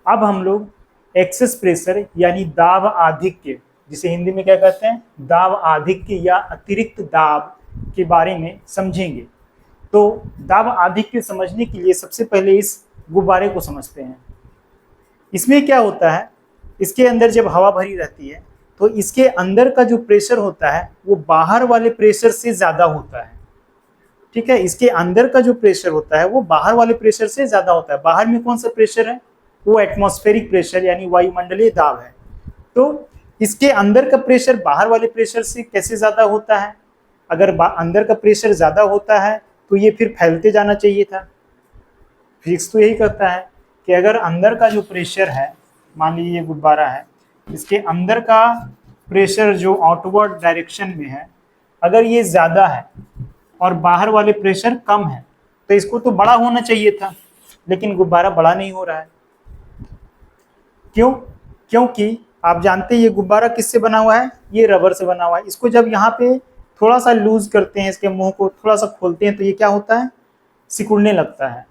अब हम लोग एक्सेस प्रेशर यानी दाब आधिक्य, जिसे हिंदी में क्या कहते हैं, दाब आधिक्य या अतिरिक्त दाब के बारे में समझेंगे। तो दाब आधिक्य समझने के लिए सबसे पहले इस गुब्बारे को समझते हैं। इसमें क्या होता है, इसके अंदर जब हवा भरी रहती है तो इसके अंदर का जो प्रेशर होता है वो बाहर वाले प्रेशर से ज़्यादा होता है। ठीक है, इसके अंदर का जो प्रेशर होता है वो बाहर वाले प्रेशर से ज़्यादा होता है। बाहर में कौन सा प्रेशर है, वो एटमॉस्फेरिक प्रेशर यानी वायुमंडलीय दाब है। तो इसके अंदर का प्रेशर बाहर वाले प्रेशर से कैसे ज़्यादा होता है, अगर अंदर का प्रेशर ज़्यादा होता है तो ये फिर फैलते जाना चाहिए था। फिजिक्स तो यही कहता है कि अगर अंदर का जो प्रेशर है, मान लीजिए ये गुब्बारा है, इसके अंदर का प्रेशर जो आउटवर्ड डायरेक्शन में है, अगर ये ज़्यादा है और बाहर वाले प्रेशर कम है तो इसको तो बड़ा होना चाहिए था, लेकिन गुब्बारा बड़ा नहीं हो रहा है। क्यों? क्योंकि आप जानते हैं ये गुब्बारा किससे बना हुआ है, ये रबर से बना हुआ है। इसको जब यहाँ पे थोड़ा सा लूज करते हैं, इसके मुंह को थोड़ा सा खोलते हैं तो ये क्या होता है, सिकुड़ने लगता है।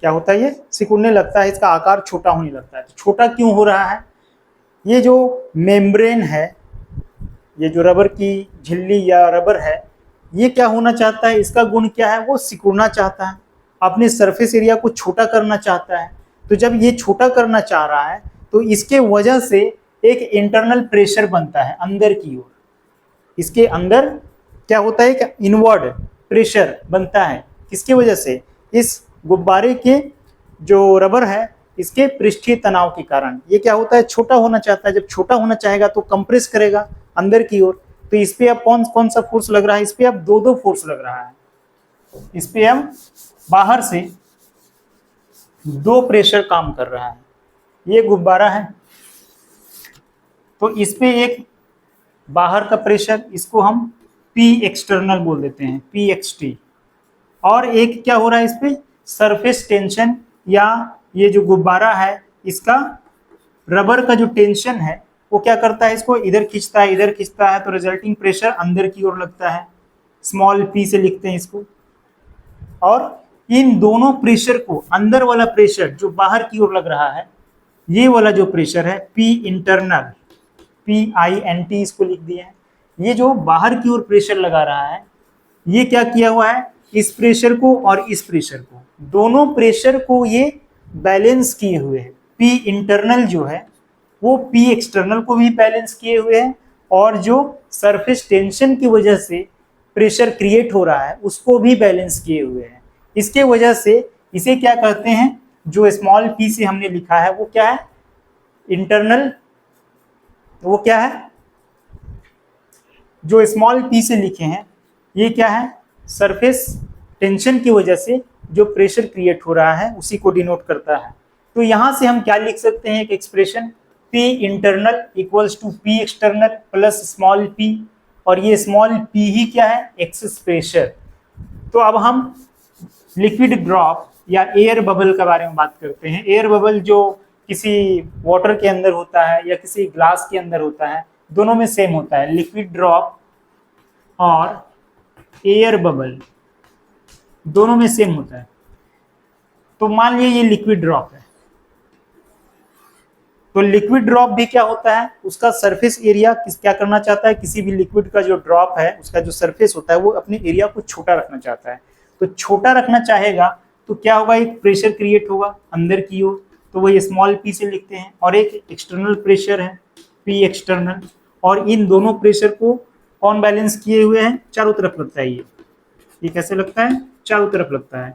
क्या होता है, ये सिकुड़ने लगता है, इसका आकार छोटा होने लगता है। तो छोटा क्यों हो रहा है, ये जो मेम्ब्रेन है, ये जो रबर की झिल्ली या रबर है, ये क्या होना चाहता है, इसका गुण क्या है, वो सिकुड़ना चाहता है, अपने सरफेस एरिया को छोटा करना चाहता है। तो जब ये छोटा करना चाह रहा है तो इसके वजह से एक इंटरनल प्रेशर बनता है अंदर की ओर। इसके अंदर क्या होता है, एक इनवर्ड प्रेशर बनता है। किसकी वजह से, इस गुब्बारे के जो रबर है इसके पृष्ठीय तनाव के कारण ये क्या होता है, छोटा होना चाहता है। जब छोटा होना चाहेगा तो कंप्रेस करेगा अंदर की ओर। तो इस पे अब कौन सा फोर्स लग रहा है, इस पे अब दो फोर्स लग रहा है। इस पे अब बाहर से दो प्रेशर काम कर रहा है। ये गुब्बारा है तो इस पे एक बाहर का प्रेशर, इसको हम P एक्सटर्नल बोल देते हैं, PXT। और एक क्या हो रहा है, इस पे सरफेस टेंशन, या ये जो गुब्बारा है इसका रबर का जो टेंशन है वो क्या करता है, इसको इधर खींचता है, इधर खींचता है, तो रिजल्टिंग प्रेशर अंदर की ओर लगता है, स्मॉल p से लिखते हैं इसको। और इन दोनों प्रेशर को, अंदर वाला प्रेशर जो बाहर की ओर लग रहा है, ये वाला जो प्रेशर है P इंटरनल, PINT इसको लिख दिए हैं। ये जो बाहर की ओर प्रेशर लगा रहा है, ये क्या किया हुआ है, इस प्रेशर को और इस प्रेशर को, दोनों प्रेशर को ये बैलेंस किए हुए है। P इंटरनल जो है वो P एक्सटर्नल को भी बैलेंस किए हुए हैं, और जो सरफेस टेंशन की वजह से प्रेशर क्रिएट हो रहा है उसको भी बैलेंस किए हुए हैं। इसके वजह से इसे क्या कहते हैं, जो स्मॉल p से हमने लिखा है वो क्या है, इंटरनल, वो क्या है, जो स्मॉल p से लिखे हैं ये क्या है, सरफेस टेंशन की वजह से जो प्रेशर क्रिएट हो रहा है उसी को डिनोट करता है। तो यहां से हम क्या लिख सकते हैं, एक expression, P internal equals to P external plus small p, और ये स्मॉल p ही क्या है, एक्सेस प्रेशर। तो अब हम लिक्विड ड्रॉप या एयर बबल के बारे में बात करते हैं। एयर बबल जो किसी वाटर के अंदर होता है या किसी ग्लास के अंदर होता है, दोनों में सेम होता है, लिक्विड ड्रॉप और एयर बबल दोनों में सेम होता है। तो मान लीजिए ये लिक्विड ड्रॉप है, तो लिक्विड ड्रॉप भी क्या होता है, उसका सरफेस एरिया क्या करना चाहता है, किसी भी लिक्विड का जो ड्रॉप है उसका जो सरफेस होता है वो अपने एरिया को छोटा रखना चाहता है। तो छोटा रखना चाहेगा तो क्या होगा, एक प्रेशर क्रिएट होगा अंदर की ओर, तो वही स्मॉल p से लिखते हैं, और एक एक्सटर्नल प्रेशर है P एक्सटर्नल, और इन दोनों प्रेशर को कौन बैलेंस किए हुए हैं, चारों तरफ लगता है। ये कैसे लगता है, चारों तरफ लगता है।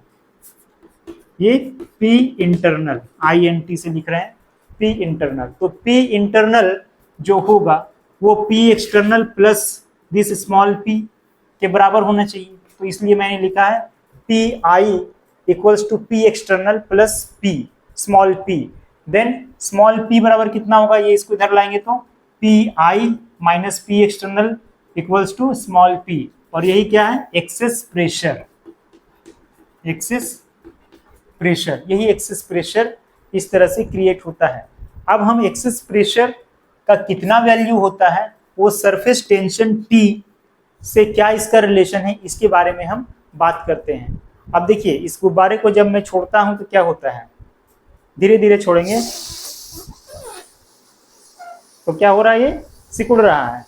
ये P इंटरनल, INT से लिख रहे हैं, P इंटरनल। तो P इंटरनल जो होगा वो P external plus this small p के बराबर होना चाहिए। तो इसलिए मैंने लिखा है PI equals to P external plus P small p। Then small p बराबर कितना होगा, ये इसको इधर लाएंगे तो PI minus P external equals to small p, और यही क्या है, एक्सेस प्रेशर। एक्सेस प्रेशर, यही एक्सेस प्रेशर इस तरह से क्रिएट होता है। अब हम एक्सेस प्रेशर का कितना वैल्यू होता है, वो सरफेस टेंशन T से क्या इसका रिलेशन है, इसके बारे में हम बात करते हैं। अब देखिए, इस गुब्बारे को जब मैं छोड़ता हूं तो क्या होता है, धीरे धीरे छोड़ेंगे तो क्या हो रहा है, ये सिकुड़ रहा है।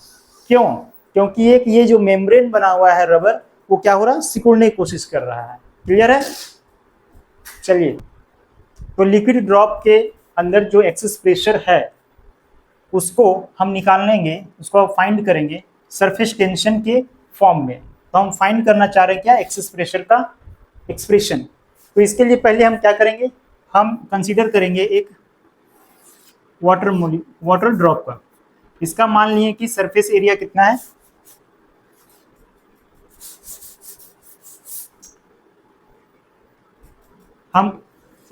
क्यों? क्योंकि एक ये जो मेम्ब्रेन बना हुआ है रबर, वो क्या हो रहा है, सिकुड़ने की कोशिश कर रहा है। क्लियर है? चलिए, तो लिक्विड ड्रॉप के अंदर जो एक्सेस प्रेशर है उसको हम निकाल लेंगे, उसको फाइंड करेंगे सरफेस टेंशन के फॉर्म में। तो हम फाइंड करना चाह रहे हैं क्या, एक्सेस प्रेशर का एक्सप्रेशन। तो इसके लिए पहले हम क्या करेंगे, हम कंसीडर करेंगे एक वाटर ड्रॉप का। इसका मान लिए कि सरफेस एरिया कितना है, हम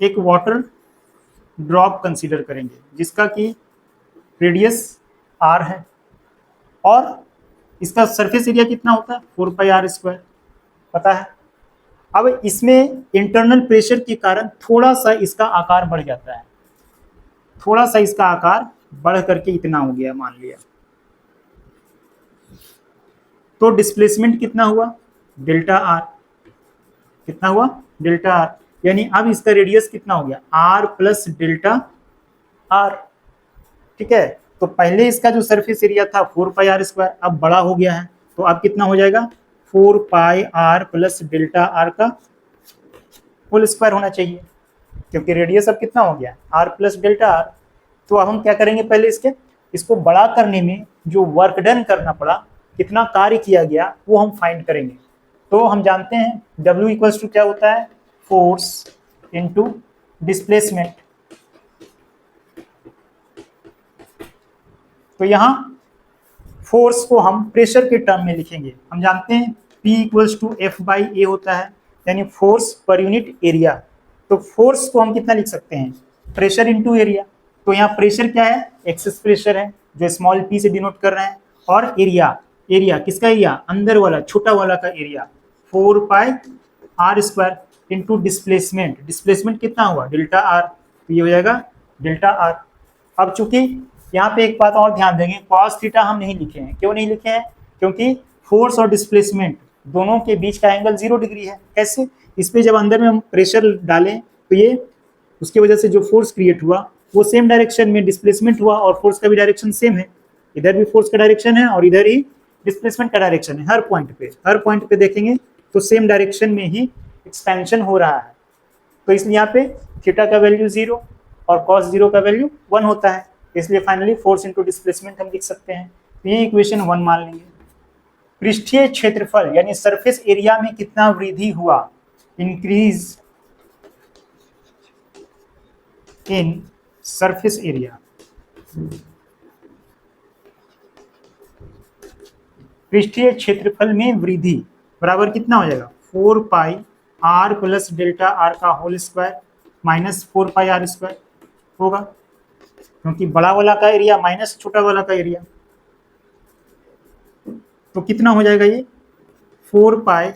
एक वाटर ड्रॉप कंसीडर करेंगे जिसका कि रेडियस r है और इसका सरफेस एरिया कितना होता है, 4πr², पता है। अब इसमें इंटरनल प्रेशर के कारण थोड़ा सा इसका आकार बढ़ जाता है, थोड़ा सा इसका आकार बढ़ करके इतना हो गया मान लिया। तो डिस्प्लेसमेंट कितना हुआ, डेल्टा r। कितना हुआ, डेल्टा r। यानी अब इसका रेडियस कितना हो गया, r प्लस डेल्टा r। ठीक है, तो पहले इसका जो सरफेस एरिया था 4πr², अब बड़ा हो गया है, तो अब कितना हो जाएगा, 4πr प्लस डेल्टा r का होल स्क्वायर होना चाहिए, क्योंकि रेडियस अब कितना हो गया, r प्लस डेल्टा r। तो अब हम क्या करेंगे, पहले इसको बड़ा करने में जो वर्क डन करना पड़ा, कितना कार्य किया गया, वो हम फाइंड करेंगे। तो हम जानते हैं W इक्वल्स टू क्या होता है, फोर्स इनटू डिस्प्लेसमेंट। तो यहाँ फोर्स को हम प्रेशर के टर्म में लिखेंगे। हम जानते हैं P इक्वल्स टू F/A होता है, यानी फोर्स पर यूनिट एरिया। तो फोर्स को हम कितना लिख सकते हैं, प्रेशर इनटू एरिया। तो यहाँ प्रेशर क्या है, एक्सेस प्रेशर है जो स्मॉल p से डिनोट कर रहे हैं, और एरिया किसका एरिया, अंदर वाला छोटा वाला का एरिया, 4πr² इनटू डिस्प्लेसमेंट कितना हुआ, डेल्टा r। तो ये हो जाएगा डेल्टा r। अब चूंकि यहाँ पे एक बात और ध्यान देंगे, cos थीटा हम नहीं लिखे हैं। क्यों नहीं लिखे हैं, क्योंकि फोर्स और डिस्प्लेसमेंट दोनों के बीच का एंगल 0 डिग्री है। कैसे, इस पे जब अंदर में हम प्रेशर डालें तो ये उसकी वजह से जो फोर्स क्रिएट हुआ वो सेम डायरेक्शन में डिस्प्लेसमेंट हुआ, और फोर्स का भी डायरेक्शन सेम है। इधर भी फोर्स का डायरेक्शन है और इधर ही डिस्प्लेसमेंट का डायरेक्शन है। हर पॉइंट पे देखेंगे तो सेम डायरेक्शन में ही एक्सपेंशन हो रहा है। तो इसलिए यहाँ पे थीटा का वैल्यू 0 और cos 0 का वैल्यू 1 होता है, इसलिए फाइनली फोर्स इनटू डिस्प्लेसमेंट हम लिख सकते हैं। तो ये इक्वेशन 1 मान लेंगे। पृष्ठीय क्षेत्रफल यानी सरफेस एरिया में कितना वृद्धि हुआ, इंक्रीज इन सरफेस एरिया। पृष्ठीय क्षेत्रफल में वृद्धि बराबर कितना हो जाएगा, 4πr प्लस डेल्टा r का होल स्क्वायर माइनस 4πr² होगा, क्योंकि बड़ा वाला का एरिया माइनस छोटा वाला का एरिया। तो कितना हो जाएगा ये, 4πa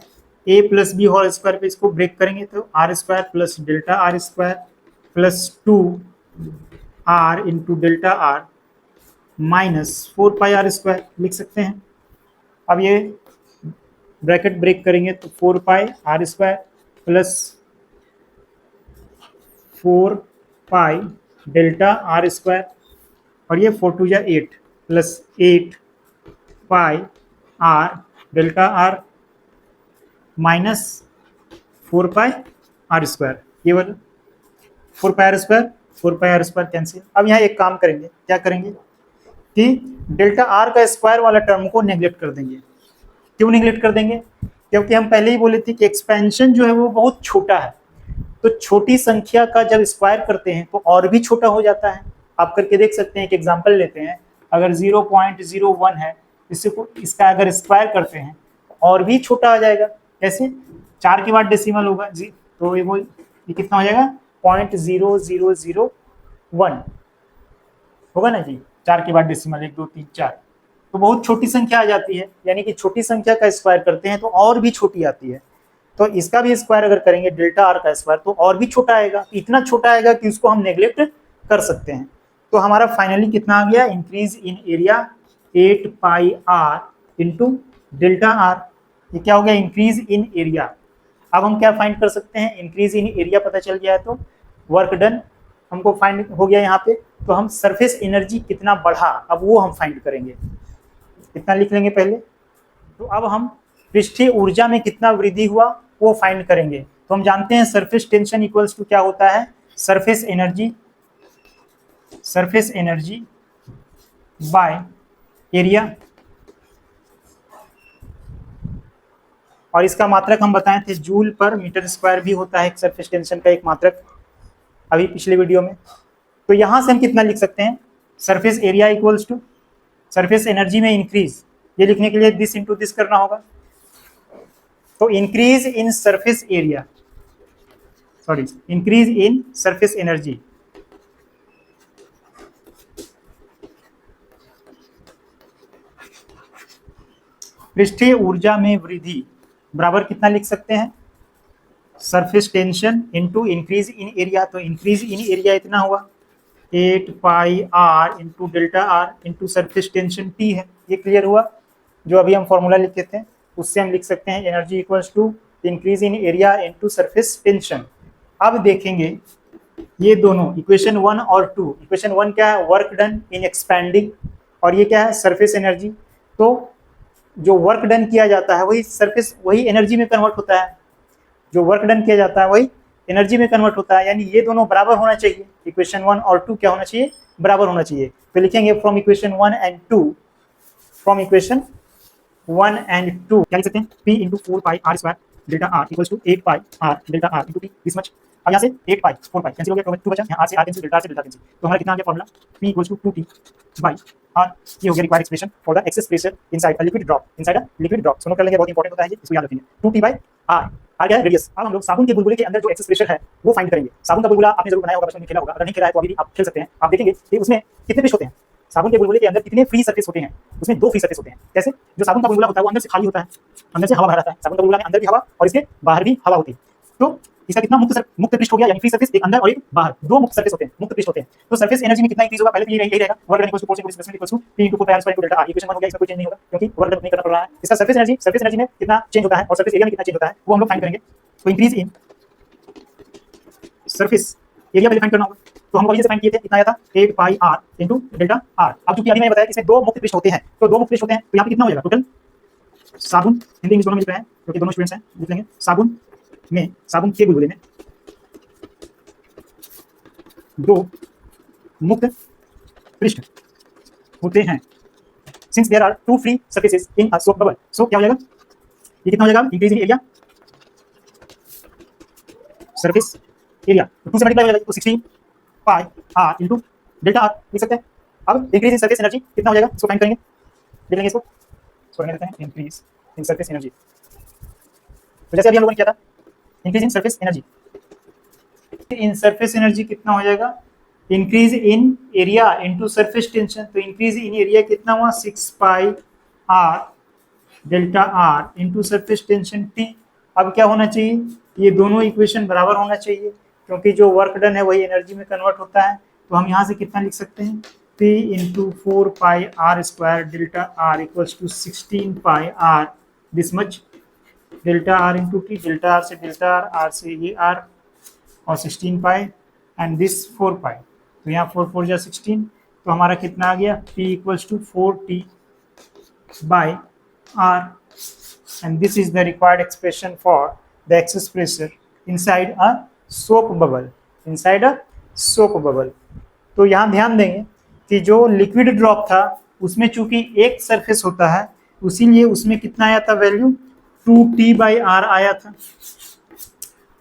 plus B whole square पे इसको ब्रेक करेंगे तो r² plus delta r² plus 2r into delta r minus 4πr² लिख सकते हैं। अब ये ब्रैकेट ब्रेक करेंगे तो 4πr² प्लस 4π डेल्टा r² और ये 4 2 जा 8 plus 8πr delta r minus 4πr²। ये वाला 4πr² कैंसिल। अब यहाँ एक काम करेंगे, क्या करेंगे कि डेल्टा r का स्क्वायर वाला टर्म को नेग्लेक्ट कर देंगे। क्यों नेग्लेक्ट कर देंगे, क्योंकि हम पहले ही बोले थे कि एक्सपेंशन जो है वो बहुत छोटा है। तो छोटी संख्या का जब स्क्वायर करते हैं तो और भी छोटा हो जाता है। आप करके देख सकते हैं, एक एग्जांपल लेते हैं, अगर 0.01 है, इसका अगर स्क्वायर करते हैं और भी छोटा आ जाएगा। कैसे, 4 के बाद डेसिमल होगा जी, तो ये कितना हो जाएगा, 0.0001 होगा ना जी, 4 के बाद डेसिमल 1 2 3 4। तो बहुत छोटी संख्या आ जाती है, यानी कि छोटी संख्या का स्क्वायर करते हैं तो और भी छोटी आती है। तो इसका भी स्क्वायर अगर करेंगे डेल्टा r का स्क्वायर तो और भी छोटा आएगा, इतना छोटा आएगा कि उसको हम नेग्लेक्ट कर सकते हैं। तो हमारा फाइनली कितना आ गया, increase in area 8πr into delta r। ये क्या हो गया, इंक्रीज इन एरिया। अब हम क्या फाइंड कर सकते हैं, इंक्रीज इन एरिया पता चल गया है तो वर्क डन हमको फाइंड हो गया यहाँ पे। तो हम सरफेस एनर्जी कितना बढ़ा अब वो हम फाइंड करेंगे। कितना लिख लेंगे पहले, तो अब हम पृष्ठीय ऊर्जा में कितना वृद्धि हुआ वो फाइंड करेंगे। तो हम जानते हैं सरफेस टेंशन इक्वल्स टू क्या होता है, सरफेस एनर्जी बाय एरिया, और इसका मात्रक हम बताए थे जूल पर मीटर स्क्वायर भी होता है सरफेस टेंशन का एक मात्रक अभी पिछले वीडियो में। तो यहां से हम कितना लिख सकते हैं, surface area equals to surface energy में इंक्रीज, ये लिखने के लिए दिस इंटू दिस करना होगा। तो increase in surface area, sorry increase in surface energy पृष्ठीय ऊर्जा में वृद्धि बराबर कितना लिख सकते हैं, surface tension into increase in area. तो इंक्रीज इन एरिया इतना हुआ 8 pi r into delta are into surface tension T है। ये क्लियर हुआ, जो अभी हम फॉर्मूला लिखे थे उससे हम लिख सकते हैं energy equals to increase in area into surface tension. अब देखेंगे ये दोनों इक्वेशन 1 और 2, इक्वेशन 1 क्या है, वर्क डन इन एक्सपैंडिंग, और ये क्या है, सरफेस एनर्जी। तो जो वर्क डन किया जाता है वही एनर्जी में कन्वर्ट होता है, जो वर्क डन किया जाता है वही एनर्जी में कन्वर्ट होता है, यानी ये दोनों बराबर होना चाहिए। इक्वेशन 1 और 2 क्या होना चाहिए, बराबर होना चाहिए। तो लिखेंगे from equation 1 and 2, from equation 1 and 2 क्या लिख सकते हैं, P into 4 pi are square delta are equals to 8 pi r delta are into T this much. अब यहाँ से 8 पाई 4 पाई कैंसिल हो गया, 2 बचा, यहाँ आर से आर कैंसिल, डेल्टा आर से डेल्टा कैंसिल। तो हमारा कितना आ गया formula, P equals to 2T by R. ये हो गया required expression for the excess pressure inside a liquid drop, inside a liquid drop. सुनो कर लेंगे, बहुत इंपॉर्टेंट होता है ये, इसको याद रखेंगे। 2T बाई आर, आर क्या है, रेडियस। अब हम लोग साबुन के बुलबुले के अंदर जो एक्सेस प्रेशर है वो फाइंड करेंगे। साबुन का बुलबुला आपने जरूर बनाया होगा, बचपन में खेला होगा, अगर नहीं खेला है तो अभी भी आप खेल सकते हैं। आप देखेंगे कि उसमें कितने पृष्ठ होते हैं, साबुन के बुलबुले के अंदर कितने फ्री सरफेस होते हैं, उसमें 2 फ्री सरफेस होते हैं। कैसे, जो साबुन का बुलबुला होता है वो अंदर से खाली होता है, अंदर से हवा भरा रहता है, साबुन का बुलबुला में अंदर भी हवा और इसके बाहर भी हवा होती है। तो इसका कितना मुक्त पृष्ठ हो गया, यानी फ्री सरफेस, एक अंदर और एक बाहर, 2 मुक्त सरफेस होते हैं, मुक्त पृष्ठ होते हैं। तो सरफेस एनर्जी में कितना इंक्रीज होगा, पहले तो यही रहेगा, work done equals to force equals to P into 4 pi are square into delta R. Equation 1 हो गया, इसमें कोई चेंज नहीं होगा क्योंकि वर्क डन नहीं करना पड़ रहा है। इसका सरफेस एनर्जी में कितना चेंज होता है और सरफेस एरिया में कितना चेंज होता है वो हम लोग फाइंड करेंगे। तो इंक्रीज इन सरफेस एरिया पहले फाइंड करना होगा, तो हम वही से फाइंड किए थे, कितना आया था 8 pi r into delta are. अब चूंकि अभी मैंने बताया कि इसमें 2 मुक्त पृष्ठ होते हैं, तो 2 मुक्त पृष्ठ होते हैं, तो यहाँ पे कितना हो जाएगा टोटल, साबुन हिंदी इंग्लिश दोनों में लिख रहे हैं क्योंकि दोनों स्टूडेंट्स हैं, लिख लेंगे साबुन के बुलबुले में 2 मुक्त पृष्ठ होते हैं, since there are 2 free surfaces in a soap bubble. So क्या हो जाएगा, ये कितना हो जाएगा, increase in area surface area, तो 2 से मल्टीप्लाई हो जाएगा, तो 16 pi r into delta r लिख सकते हैं। अब इंक्रीज इन सरफेस एनर्जी कितना हो जाएगा, इसको फाइंड करेंगे, लिख लेंगे इसको, सोचने देते हैं इंक्रीज इन सरफेस एनर्जी। तो जैसे अभी हम लोगों ने किया था increase in surface energy, in surface energy कितना हो जाएगा, increase in area into surface tension. तो इंक्रीज इन एरिया कितना हुआ, 6 pi r delta r into surface tension T. अब क्या होना चाहिए, ये दोनों इक्वेशन बराबर होना चाहिए क्योंकि जो वर्क डन है वही एनर्जी में कन्वर्ट होता है। तो हम यहाँ से कितना लिख सकते हैं, P into 4 pi are square delta are equals to 16 pi R this much delta are into T, delta R से डेल्टा आर से ये आर और 16 पाई एंड दिस 4 पाई। तो यहाँ 4 4 जा 16, तो हमारा कितना आ गया, P equals to 4T by R, and this is the required expression for the excess pressure inside a soap bubble, inside a soap bubble। तो यहाँ ध्यान देंगे कि जो लिक्विड ड्रॉप था उसमें चूंकि एक सरफेस होता है, इसीलिए उसमें कितना आया था वैल्यू, 2T बाई आर आया था,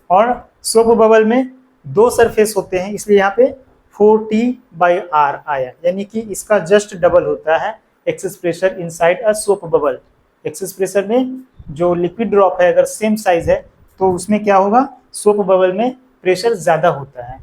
और सोप बबल में 2 सरफेस होते हैं इसलिए यहाँ पे 4T बाई आर आया, यानी कि इसका जस्ट डबल होता है एक्सेस प्रेशर इनसाइड अ सोप बबल। एक्सेस प्रेशर में जो लिक्विड ड्रॉप है अगर सेम साइज है तो उसमें क्या होगा, सोप बबल में प्रेशर ज्यादा होता है।